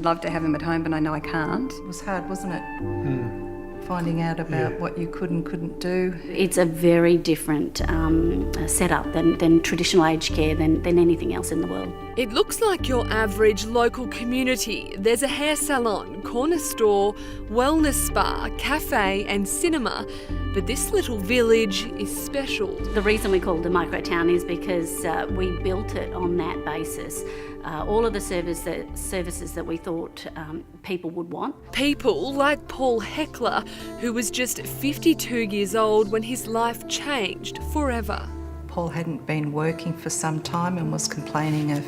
I'd love to have him at home, but I know I can't. It was hard, wasn't it? Finding out about what you could and couldn't do. It's a very different setup than traditional aged care, than anything else in the world. It looks like your average local community. There's a hair salon, corner store, wellness spa, cafe and cinema. But this little village is special. The reason we call it a micro-town is because we built it on that basis. All of the services that we thought people would want. People like Paul Heckler, who was just 52 years old when his life changed forever. Paul hadn't been working for some time and was complaining of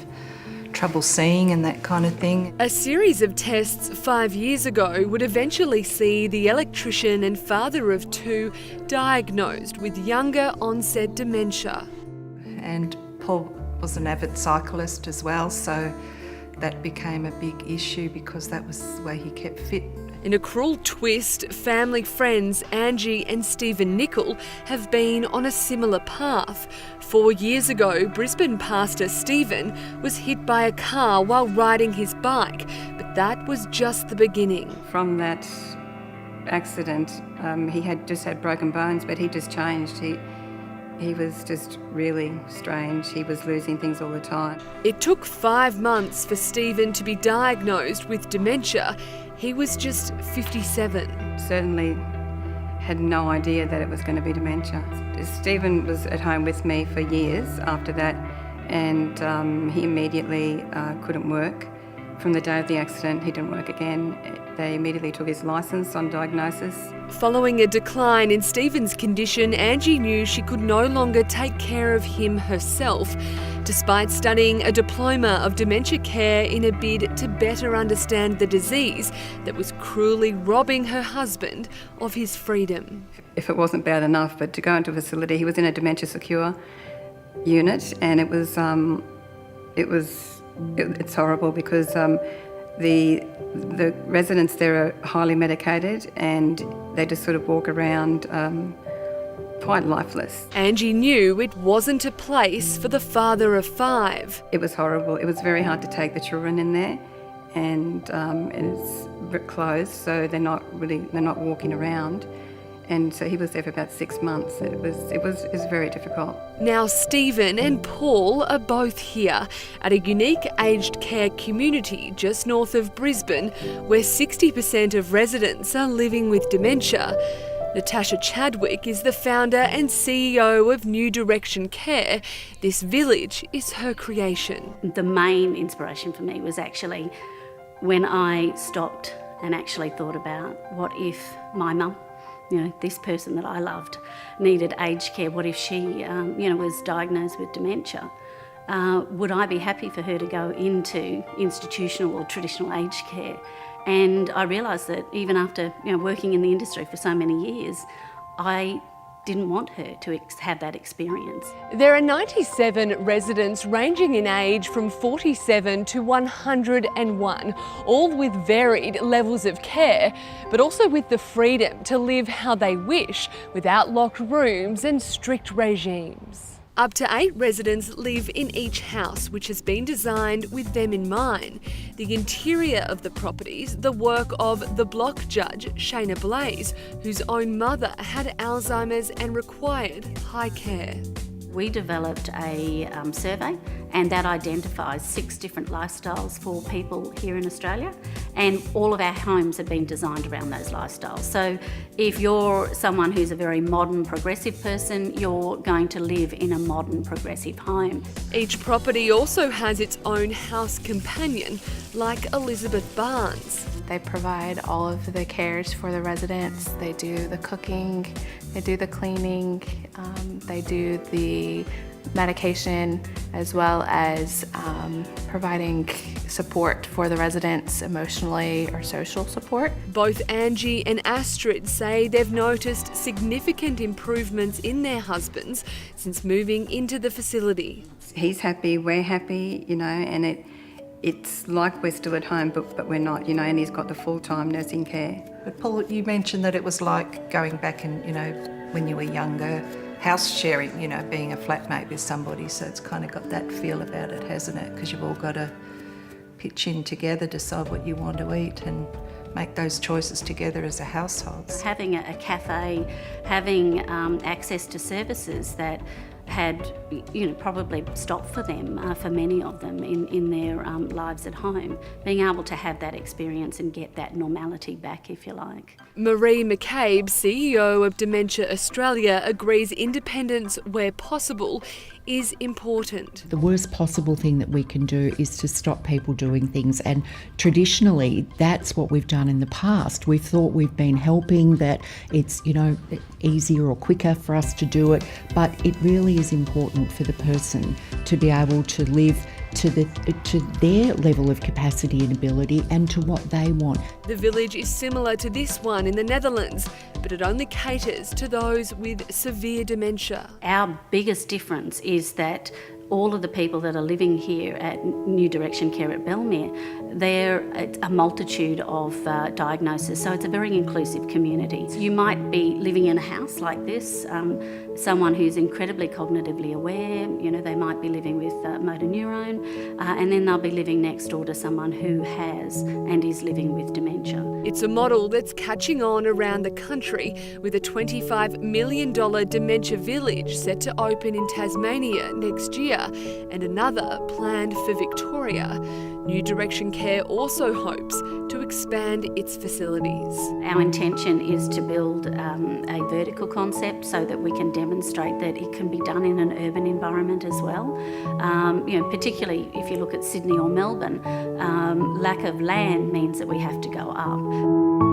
trouble seeing and that kind of thing. A series of tests 5 years ago would eventually see the electrician and father of two diagnosed with younger onset dementia. And Paul was an avid cyclist as well, so that became a big issue because that was the way he kept fit. In a cruel twist, family friends Angie and Stephen Nicol have been on a similar path. 4 years ago, Brisbane pastor Stephen was hit by a car while riding his bike, but that was just the beginning. From that accident, he had just had broken bones, but he just changed. He was just really strange. He was losing things all the time. It took 5 months for Stephen to be diagnosed with dementia. He was just 57. Certainly had no idea that it was going to be dementia. Stephen was at home with me for years after that, and he immediately couldn't work. From the day of the accident, he didn't work again. They immediately took his licence on diagnosis. Following a decline in Stephen's condition, Angie knew she could no longer take care of him herself, despite studying a diploma of dementia care in a bid to better understand the disease that was cruelly robbing her husband of his freedom. If it wasn't bad enough, but to go into a facility, he was in a dementia secure unit, and it's horrible because the residents there are highly medicated and they just sort of walk around quite lifeless. Angie knew it wasn't a place for the father of 5. It was horrible. It was very hard to take the children in there, and it's closed, so they're not walking around. And so he was there for about 6 months. It was very difficult. Now Stephen and Paul are both here at a unique aged care community just north of Brisbane, where 60% of residents are living with dementia. Natasha Chadwick is the founder and CEO of NewDirection Care. This village is her creation. The main inspiration for me was actually when I stopped and actually thought about, what if my mum, this person that I loved, needed aged care? What if she, was diagnosed with dementia? Would I be happy for her to go into institutional or traditional aged care? And I realised that even after working in the industry for so many years, I didn't want her to have that experience. There are 97 residents ranging in age from 47 to 101, all with varied levels of care, but also with the freedom to live how they wish without locked rooms and strict regimes. Up to 8 residents live in each house, which has been designed with them in mind. The interior of the properties, the work of the block judge, Shayna Blaze, whose own mother had Alzheimer's and required high care. We developed a survey, and that identifies 6 different lifestyles for people here in Australia, and all of our homes have been designed around those lifestyles. So if you're someone who's a very modern, progressive person, you're going to live in a modern, progressive home. Each property also has its own house companion, like Elizabeth Barnes. They provide all of the cares for the residents. They do the cooking, they do the cleaning, they do the medication, as well as providing support for the residents, emotionally or social support. Both Angie and Astrid say they've noticed significant improvements in their husbands since moving into the facility. He's happy, we're happy, and it's like we're still at home, but we're not, and he's got the full-time nursing care. But Paul, you mentioned that it was like going back and, when you were younger, house sharing, being a flatmate with somebody, so it's kind of got that feel about it, hasn't it? Because you've all got to pitch in together, decide what you want to eat and make those choices together as a household. Having a cafe, having access to services that had, probably stopped for them, for many of them in their lives at home. Being able to have that experience and get that normality back, if you like. Marie McCabe, CEO of Dementia Australia, agrees independence where possible is important. The worst possible thing that we can do is to stop people doing things, and traditionally that's what we've done in the past. We've thought we've been helping, that it's easier or quicker for us to do it, but it really is important for the person to be able to live to their level of capacity and ability and to what they want. The village is similar to this one in the Netherlands, but it only caters to those with severe dementia. Our biggest difference is that all of the people that are living here at NewDirection Care at Bellmere, they're a multitude of diagnoses, so it's a very inclusive community. You might be living in a house like this, someone who's incredibly cognitively aware, they might be living with motor neurone, and then they'll be living next door to someone who has and is living with dementia. It's a model that's catching on around the country, with a $25 million dementia village set to open in Tasmania next year, and another planned for Victoria. NewDirection Care also hopes to expand its facilities. Our intention is to build a vertical concept so that we can demonstrate that it can be done in an urban environment as well. Particularly if you look at Sydney or Melbourne, lack of land means that we have to go up.